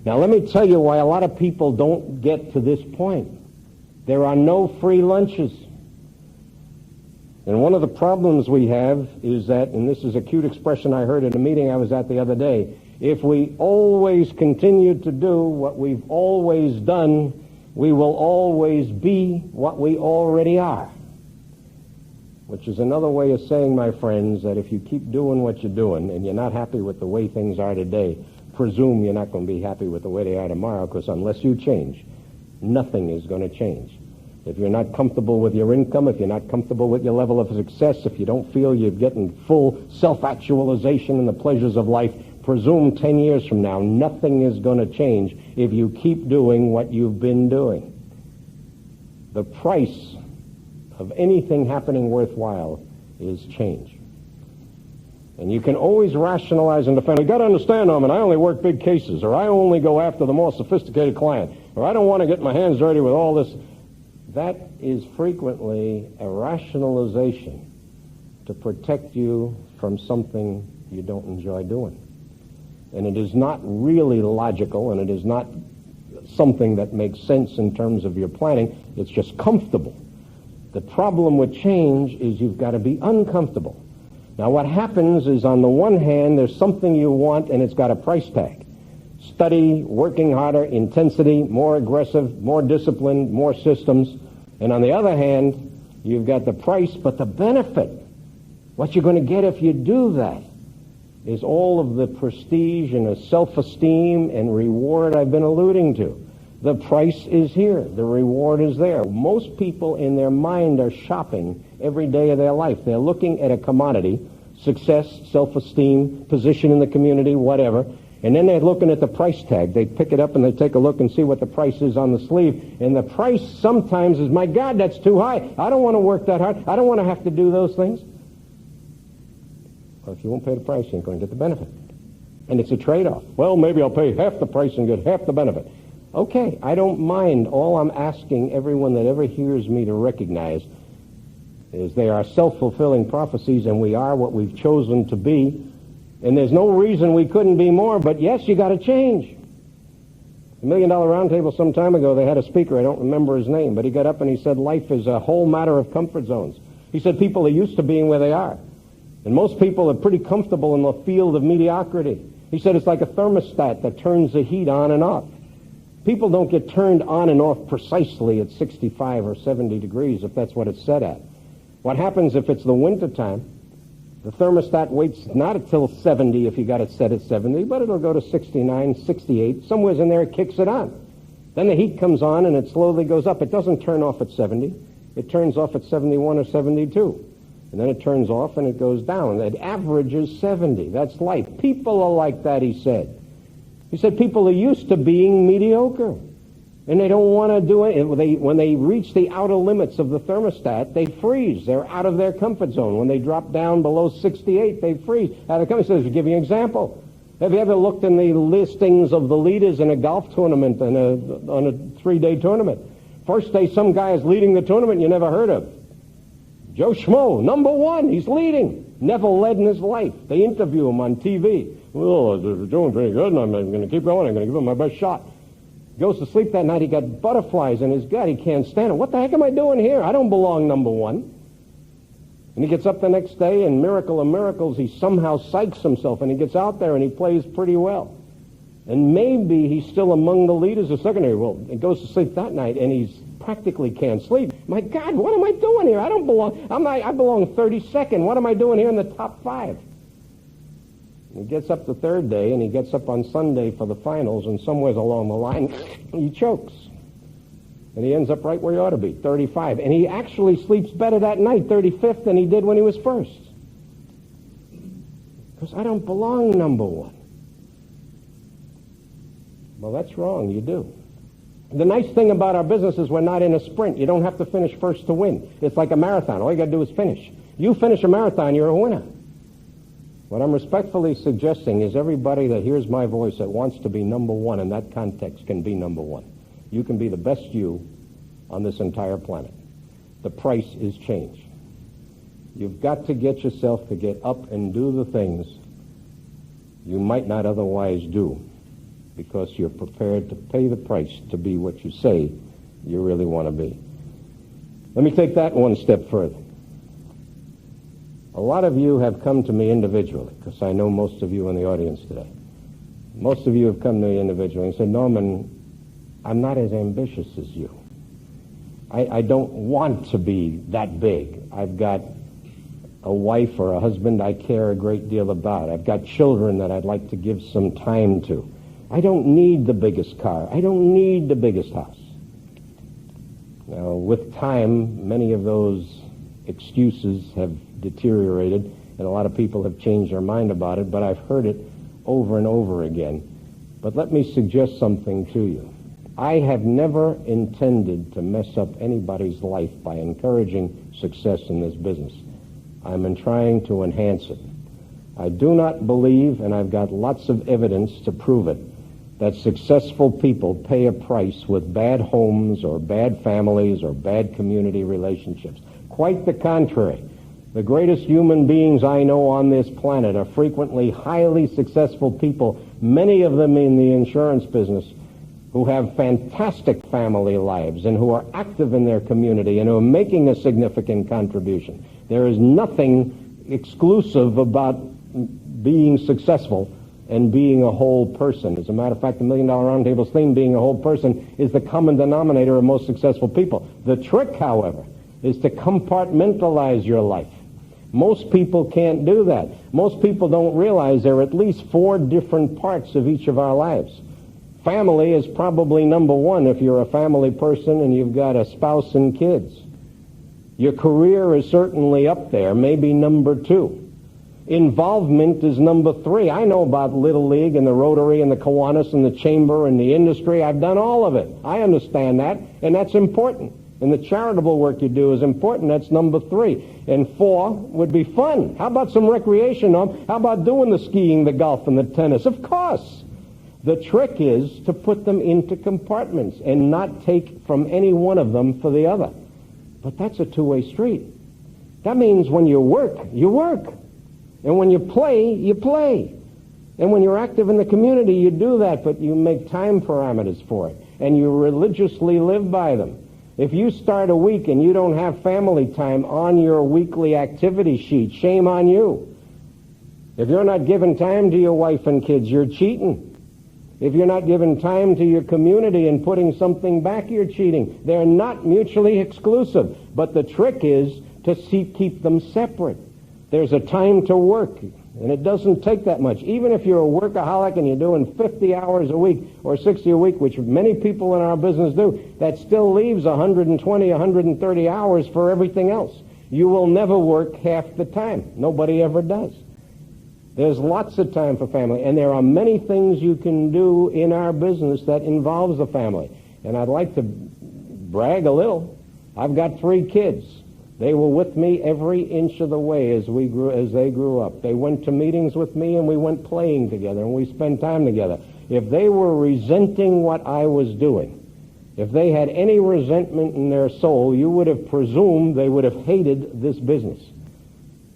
Now, let me tell you why a lot of people don't get to this point. There are no free lunches. And one of the problems we have is that, and this is a cute expression I heard at a meeting I was at the other day, if we always continue to do what we've always done, we will always be what we already are. Which is another way of saying, my friends, that if you keep doing what you're doing and you're not happy with the way things are today, presume you're not going to be happy with the way they are tomorrow, because unless you change, nothing is going to change. If you're not comfortable with your income, if you're not comfortable with your level of success, if you don't feel you're getting full self-actualization and the pleasures of life, presume 10 years from now, nothing is going to change if you keep doing what you've been doing. The price of anything happening worthwhile is change. And you can always rationalize and defend. You've got to understand, Norman, I only work big cases, or I only go after the more sophisticated client, or I don't want to get my hands dirty with all this. That is frequently a rationalization to protect you from something you don't enjoy doing. And it is not really logical, and it is not something that makes sense in terms of your planning. It's just comfortable. The problem with change is you've got to be uncomfortable. Now, what happens is, on the one hand, there's something you want, and it's got a price tag. Study, working harder, intensity, more aggressive, more disciplined, more systems. And on the other hand, you've got the price, but the benefit, what you're going to get if you do that, is all of the prestige and the self-esteem and reward I've been alluding to. The price is here. The reward is there. Most people in their mind are shopping every day of their life. They're looking at a commodity, success, self-esteem, position in the community, whatever, and then they're looking at the price tag. They pick it up and they take a look and see what the price is on the sleeve. And the price sometimes is, my God, that's too high. I don't want to work that hard. I don't want to have to do those things. Well, if you won't pay the price, you ain't going to get the benefit. And it's a trade-off. Well, maybe I'll pay half the price and get half the benefit. Okay, I don't mind. All I'm asking everyone that ever hears me to recognize is they are self-fulfilling prophecies, and we are what we've chosen to be. And there's no reason we couldn't be more, but yes, you got to change. $1 Million Roundtable some time ago, they had a speaker, I don't remember his name, but he got up and he said life is a whole matter of comfort zones. He said people are used to being where they are. And most people are pretty comfortable in the field of mediocrity. He said it's like a thermostat that turns the heat on and off. People don't get turned on and off precisely at 65 or 70 degrees if that's what it's set at. What happens if it's the winter time? The thermostat waits not until 70 if you got it set at 70, but it'll go to 69, 68. Somewhere in there it kicks it on. Then the heat comes on and it slowly goes up. It doesn't turn off at 70. It turns off at 71 or 72. And then it turns off and it goes down. It averages 70. That's life. People are like that, he said. He said people are used to being mediocre, and they don't want to do it. When they reach the outer limits of the thermostat, they freeze. They're out of their comfort zone. When they drop down below 68, they freeze. Out of the comfort zone. To give you an example, have you ever looked in the listings of the leaders in a golf tournament and on a 3-day tournament? First day, some guy is leading the tournament you never heard of. Joe Schmo, number 1, he's leading. Never led in his life. They interview him on TV. Well, they're doing pretty good, and I'm going to keep going. I'm going to give him my best shot. Goes to sleep that night. He got butterflies in his gut. He can't stand it. What the heck am I doing here? I don't belong number 1. And he gets up the next day, and miracle of miracles, he somehow psychs himself, and he gets out there, and he plays pretty well. And maybe he's still among the leaders of secondary. Well, he goes to sleep that night, and he's practically can't sleep. My God, what am I doing here? I don't belong. I belong 32nd. What am I doing here in the top 5? He gets up the third day, and he gets up on Sunday for the finals, and somewhere along the line, he chokes. And he ends up right where he ought to be, 35. And he actually sleeps better that night, 35th, than he did when he was first. Because I don't belong number 1. Well, that's wrong. You do. The nice thing about our business is we're not in a sprint. You don't have to finish first to win. It's like a marathon. All you got to do is finish. You finish a marathon, you're a winner. What I'm respectfully suggesting is everybody that hears my voice that wants to be number 1 in that context can be number 1. You can be the best you on this entire planet. The price is change. You've got to get yourself to get up and do the things you might not otherwise do because you're prepared to pay the price to be what you say you really want to be. Let me take that one step further. A lot of you have come to me individually, because I know most of you in the audience today. Most of you have come to me individually and said, Norman, I'm not as ambitious as you. I don't want to be that big. I've got a wife or a husband I care a great deal about. I've got children that I'd like to give some time to. I don't need the biggest car. I don't need the biggest house. Now, with time, many of those excuses have deteriorated, and a lot of people have changed their mind about it, but I've heard it over and over again. But let me suggest something to you. I have never intended to mess up anybody's life by encouraging success in this business. I'm trying to enhance it. I do not believe, and I've got lots of evidence to prove it, that successful people pay a price with bad homes or bad families or bad community relationships. Quite the contrary. The greatest human beings I know on this planet are frequently highly successful people, many of them in the insurance business, who have fantastic family lives and who are active in their community and who are making a significant contribution. There is nothing exclusive about being successful and being a whole person. As a matter of fact, the $1 Million Roundtable's theme, being a whole person, is the common denominator of most successful people. The trick, however, is to compartmentalize your life. Most people can't do that. Most people don't realize there are at least 4 different parts of each of our lives. Family is probably number 1 if you're a family person and you've got a spouse and kids. Your career is certainly up there, maybe number 2. Involvement is number 3. I know about Little League and the Rotary and the Kiwanis and the Chamber and the industry. I've done all of it. I understand that, and that's important. And the charitable work you do is important. That's number 3. And 4 would be fun. How about some recreation? How about doing the skiing, the golf, and the tennis? Of course. The trick is to put them into compartments and not take from any one of them for the other. But that's a two-way street. That means when you work, you work. And when you play, you play. And when you're active in the community, you do that, but you make time parameters for it. And you religiously live by them. If you start a week and you don't have family time on your weekly activity sheet, shame on you. If you're not giving time to your wife and kids, you're cheating. If you're not giving time to your community and putting something back, you're cheating. They're not mutually exclusive. But the trick is to keep them separate. There's a time to work, and it doesn't take that much. Even if you're a workaholic and you're doing 50 hours a week or 60 a week, which many people in our business do, that still leaves 120, 130 hours for everything else. You will never work half the time. Nobody ever does. There's lots of time for family, and there are many things you can do in our business that involves the family. And I'd like to brag a little. I've got 3 kids. They were with me every inch of the way as they grew up. They went to meetings with me, and we went playing together, and we spent time together. If they were resenting what I was doing, if they had any resentment in their soul, you would have presumed they would have hated this business.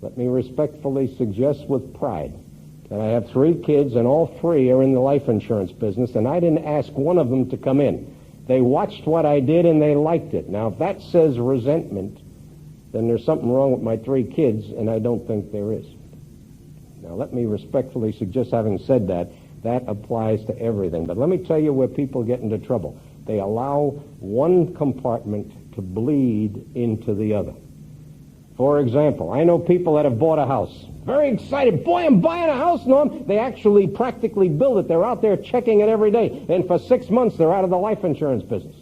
Let me respectfully suggest with pride that I have 3 kids, and all 3 are in the life insurance business, and I didn't ask one of them to come in. They watched what I did, and they liked it. Now, if that says resentment, then there's something wrong with my 3 kids, and I don't think there is. Now, let me respectfully suggest, having said that, that applies to everything. But let me tell you where people get into trouble. They allow one compartment to bleed into the other. For example, I know people that have bought a house. Very excited. Boy, I'm buying a house, Norm. They actually practically build it. They're out there checking it every day. And for 6 months, they're out of the life insurance business.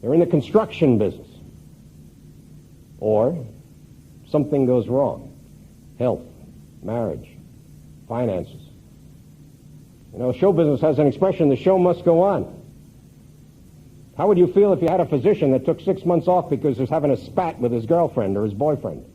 They're in the construction business. Or something goes wrong. Health, marriage, finances. You know, show business has an expression, the show must go on. How would you feel if you had a physician that took 6 months off because he was having a spat with his girlfriend or his boyfriend?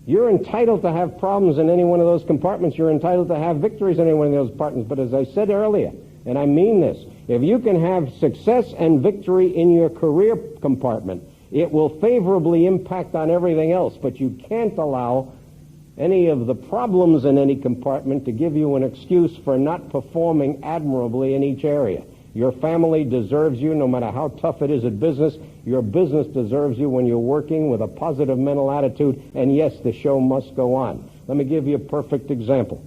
You're entitled to have problems in any one of those compartments. You're entitled to have victories in any one of those compartments. But as I said earlier, and I mean this, if you can have success and victory in your career compartment, it will favorably impact on everything else, but you can't allow any of the problems in any compartment to give you an excuse for not performing admirably in each area. Your family deserves you no matter how tough it is at business. Your business deserves you when you're working with a positive mental attitude. And yes, the show must go on. Let me give you a perfect example.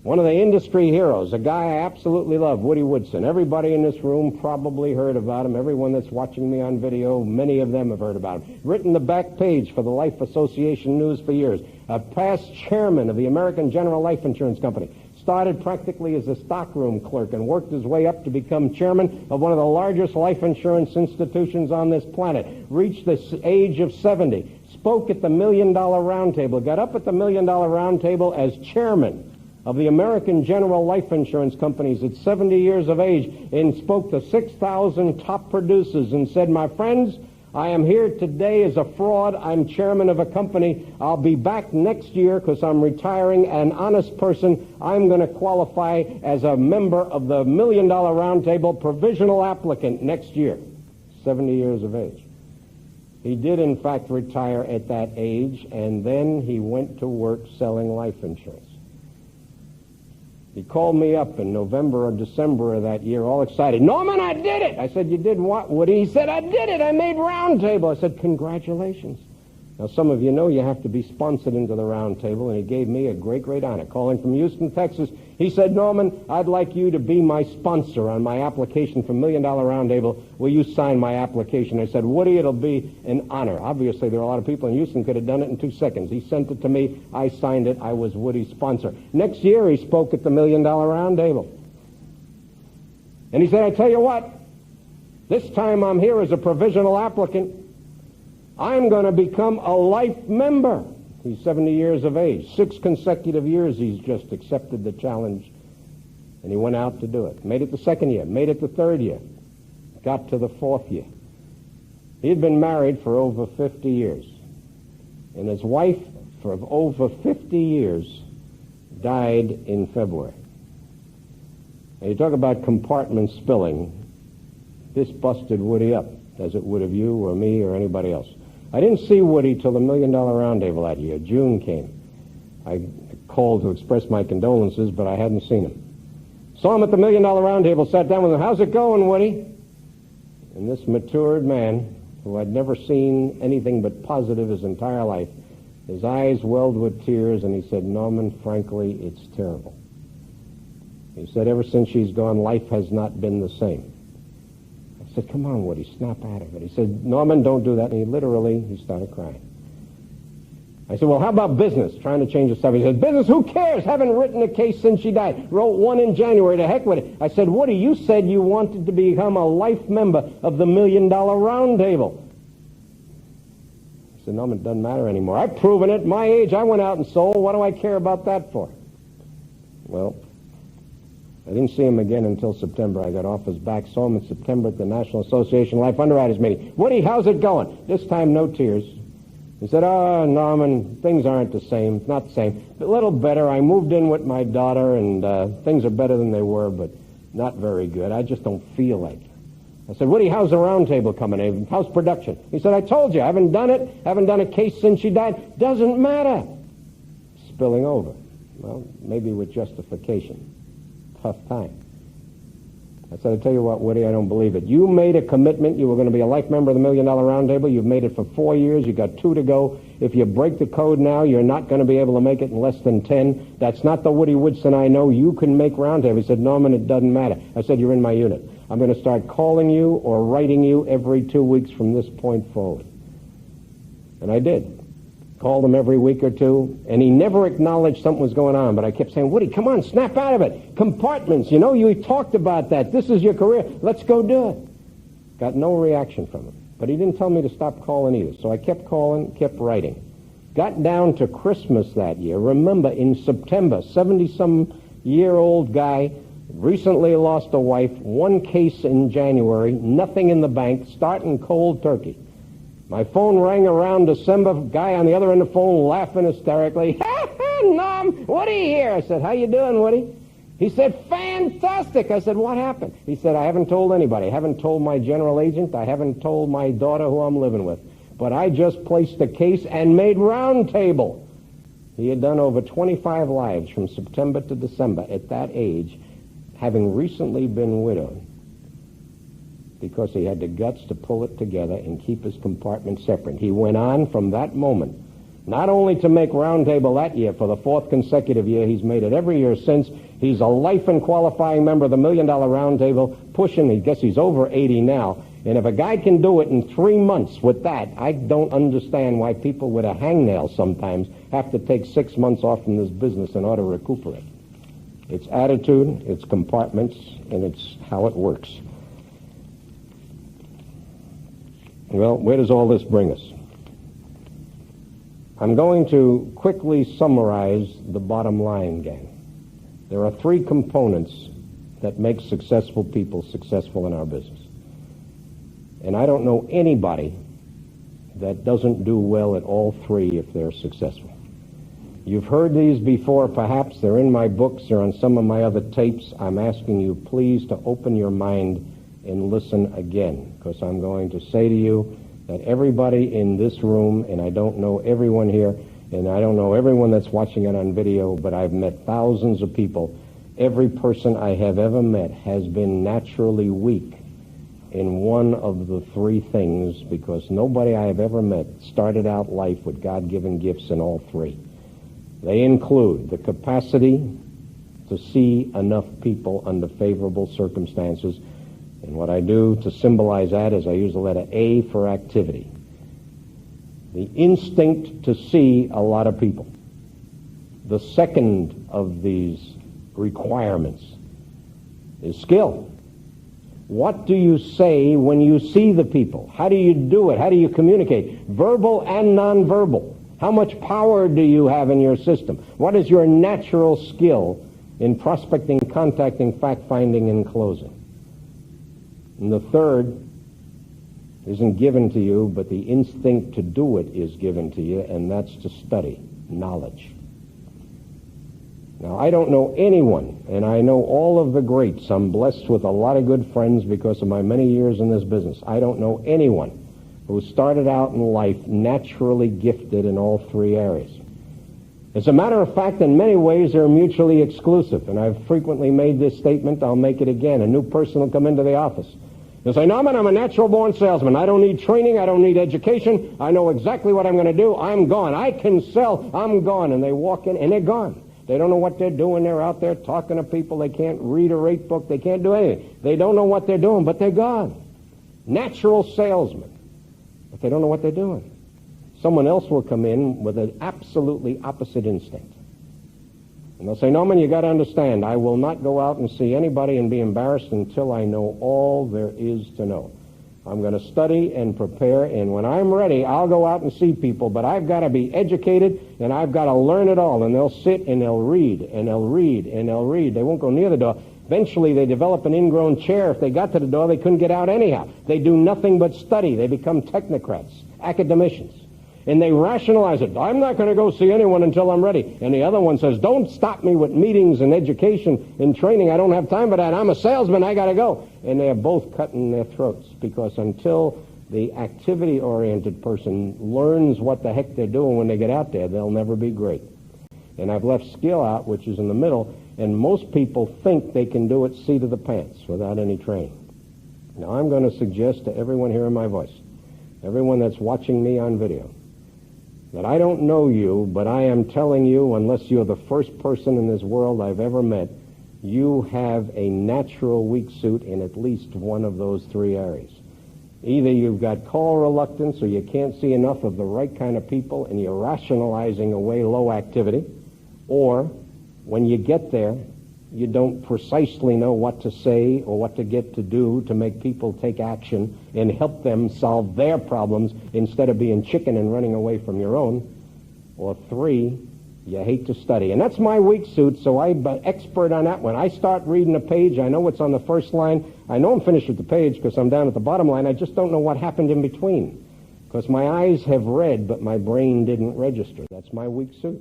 One of the industry heroes, a guy I absolutely love, Woody Woodson. Everybody in this room probably heard about him. Everyone that's watching me on video, many of them have heard about him. Written the back page for the Life Association News for years. A past chairman of the American General Life Insurance Company. Started practically as a stockroom clerk and worked his way up to become chairman of one of the largest life insurance institutions on this planet. Reached the age of 70. Spoke at the $1 Million Roundtable. Got up at the $1 Million Roundtable as chairman of the American General Life Insurance Companies at 70 years of age, and spoke to 6,000 top producers and said, my friends, I am here today as a fraud. I'm chairman of a company. I'll be back next year because I'm retiring, an honest person. I'm going to qualify as a member of the $1 Million Roundtable, provisional applicant next year, 70 years of age. He did, in fact, retire at that age, and then he went to work selling life insurance. He called me up in November or December of that year, all excited. Norman, I did it! I said, you did what, Woody? He said, I did it! I made Roundtable. I said, congratulations. Now, some of you know you have to be sponsored into the Roundtable, and he gave me a great, great honor. Calling from Houston, Texas, he said, Norman, I'd like you to be my sponsor on my application for $1 Million Roundtable. Will you sign my application? I said, Woody, it'll be an honor. Obviously, there are a lot of people in Houston could have done it in 2 seconds. He sent it to me. I signed it. I was Woody's sponsor. Next year, he spoke at the $1 Million Roundtable. And he said, I tell you what, this time I'm here as a provisional applicant. I'm going to become a life member. He's 70 years of age. 6 consecutive years he's just accepted the challenge, and he went out to do it. Made it the 2nd year, made it the 3rd year, got to the 4th year. He had been married for over 50 years, and his wife, for over 50 years, died in February. And you talk about compartment spilling. This busted Woody up, as it would have you or me or anybody else. I didn't see Woody till the $1 Million Roundtable that year. June came. I called to express my condolences, but I hadn't seen him. Saw him at the $1 Million Roundtable, sat down with him. How's it going, Woody? And this matured man, who I'd never seen anything but positive his entire life, his eyes welled with tears, and he said, Norman, frankly, it's terrible. He said, ever since she's gone, life has not been the same. I said, come on, Woody, snap out of it. He said, Norman, don't do that. And he started crying. I said, well, how about business? Trying to change the subject. He said, business, who cares? Haven't written a case since she died. Wrote one in January. To heck with it. I said, Woody, you said you wanted to become a life member of the $1 Million Roundtable. He said, Norman, it doesn't matter anymore. I've proven it. My age, I went out and sold. What do I care about that for? Well, I didn't see him again until September. I got off his back, saw him in September at the National Association Life Underwriters meeting. Woody, how's it going? This time, no tears. He said, oh, Norman, things aren't the same. It's not the same. A little better. I moved in with my daughter, and things are better than they were, but not very good. I just don't feel like it. I said, Woody, how's the Roundtable coming in? How's production? He said, I told you, I haven't done it. Haven't done a case since she died. Doesn't matter. Spilling over. Well, maybe with justification. Tough time. I said, I tell you what, Woody, I don't believe it. You made a commitment. You were going to be a life member of the $1 Million Roundtable. You've made it for 4 years. You got 2 to go. If you break the code now, you're not going to be able to make it in less than 10. That's not the Woody Woodson I know. You can make Roundtable. He said, Norman, it doesn't matter. I said, you're in my unit. I'm going to start calling you or writing you every 2 weeks from this point forward. And I did. Called him every week or 2, and he never acknowledged something was going on, but I kept saying, Woody, come on, snap out of it. Compartments, you know, you talked about that. This is your career. Let's go do it. Got no reaction from him. But he didn't tell me to stop calling either, so I kept calling, kept writing. Got down to Christmas that year. Remember, in September, 70-some-year-old guy, recently lost a wife, 1 case in January, nothing in the bank, starting cold turkey. My phone rang around December, guy on the other end of the phone laughing hysterically. Norm, Woody here. I said, how you doing, Woody? He said, fantastic. I said, what happened? He said, I haven't told anybody. I haven't told my general agent. I haven't told my daughter who I'm living with. But I just placed a case and made Roundtable. He had done over 25 lives from September to December at that age, having recently been widowed, because he had the guts to pull it together and keep his compartment separate. He went on from that moment, not only to make Roundtable that year, for the 4th consecutive year, he's made it every year since. He's a life and qualifying member of the $1 Million Roundtable, pushing, I guess he's over 80 now. And if a guy can do it in 3 months with that, I don't understand why people with a hangnail sometimes have to take 6 months off from this business in order to recuperate. It's attitude, it's compartments, and it's how it works. Well, where does all this bring us? I'm going to quickly summarize the bottom line, gang. There are 3 components that make successful people successful in our business. And I don't know anybody that doesn't do well at all 3 if they're successful. You've heard these before, perhaps. They're in my books. They're on some of my other tapes. I'm asking you, please, to open your mind and listen again, because I'm going to say to you that everybody in this room, and I don't know everyone here, and I don't know everyone that's watching it on video, but I've met thousands of people. Every person I have ever met has been naturally weak in one of the 3 things, because nobody I have ever met started out life with God-given gifts in all 3. They include the capacity to see enough people under favorable circumstances. And what I do to symbolize that is I use the letter A for activity. The instinct to see a lot of people. The second of these requirements is skill. What do you say when you see the people? How do you do it? How do you communicate? Verbal and nonverbal. How much power do you have in your system? What is your natural skill in prospecting, contacting, fact-finding, and closing? And the third isn't given to you, but the instinct to do it is given to you, and that's to study, knowledge. Now, I don't know anyone, and I know all of the greats. I'm blessed with a lot of good friends because of my many years in this business. I don't know anyone who started out in life naturally gifted in all 3 areas. As a matter of fact, in many ways, they're mutually exclusive, and I've frequently made this statement. I'll make it again. A new person will come into the office. They'll say, Norman, I'm a natural-born salesman. I don't need training. I don't need education. I know exactly what I'm going to do. I'm gone. I can sell. I'm gone. And they walk in, and they're gone. They don't know what they're doing. They're out there talking to people. They can't read a rate book. They can't do anything. They don't know what they're doing, but they're gone. Natural salesmen, but they don't know what they're doing. Someone else will come in with an absolutely opposite instinct. And they'll say, Norman, you got to understand, I will not go out and see anybody and be embarrassed until I know all there is to know. I'm going to study and prepare, and when I'm ready, I'll go out and see people, but I've got to be educated, and I've got to learn it all. And they'll sit and they'll read, and they'll read, and they'll read. They won't go near the door. Eventually, they develop an ingrown chair. If they got to the door, they couldn't get out anyhow. They do nothing but study. They become technocrats, academicians. And they rationalize it. I'm not going to go see anyone until I'm ready. And the other one says, don't stop me with meetings and education and training. I don't have time for that. I'm a salesman. I got to go. And they're both cutting their throats, because until the activity-oriented person learns what the heck they're doing when they get out there, they'll never be great. And I've left skill out, which is in the middle, and most people think they can do it seat of the pants without any training. Now, I'm going to suggest to everyone hearing my voice, everyone that's watching me on video, that I don't know you, but I am telling you, unless you're the first person in this world I've ever met, you have a natural weak suit in at least one of those 3 areas. Either you've got call reluctance, or you can't see enough of the right kind of people, and you're rationalizing away low activity, or when you get there, you don't precisely know what to say or what to get to do to make people take action and help them solve their problems instead of being chicken and running away from your own. Or 3, you hate to study. And that's my weak suit, so I'm an expert on that. When I start reading a page, I know what's on the first line. I know I'm finished with the page because I'm down at the bottom line. I just don't know what happened in between, because my eyes have read, but my brain didn't register. That's my weak suit.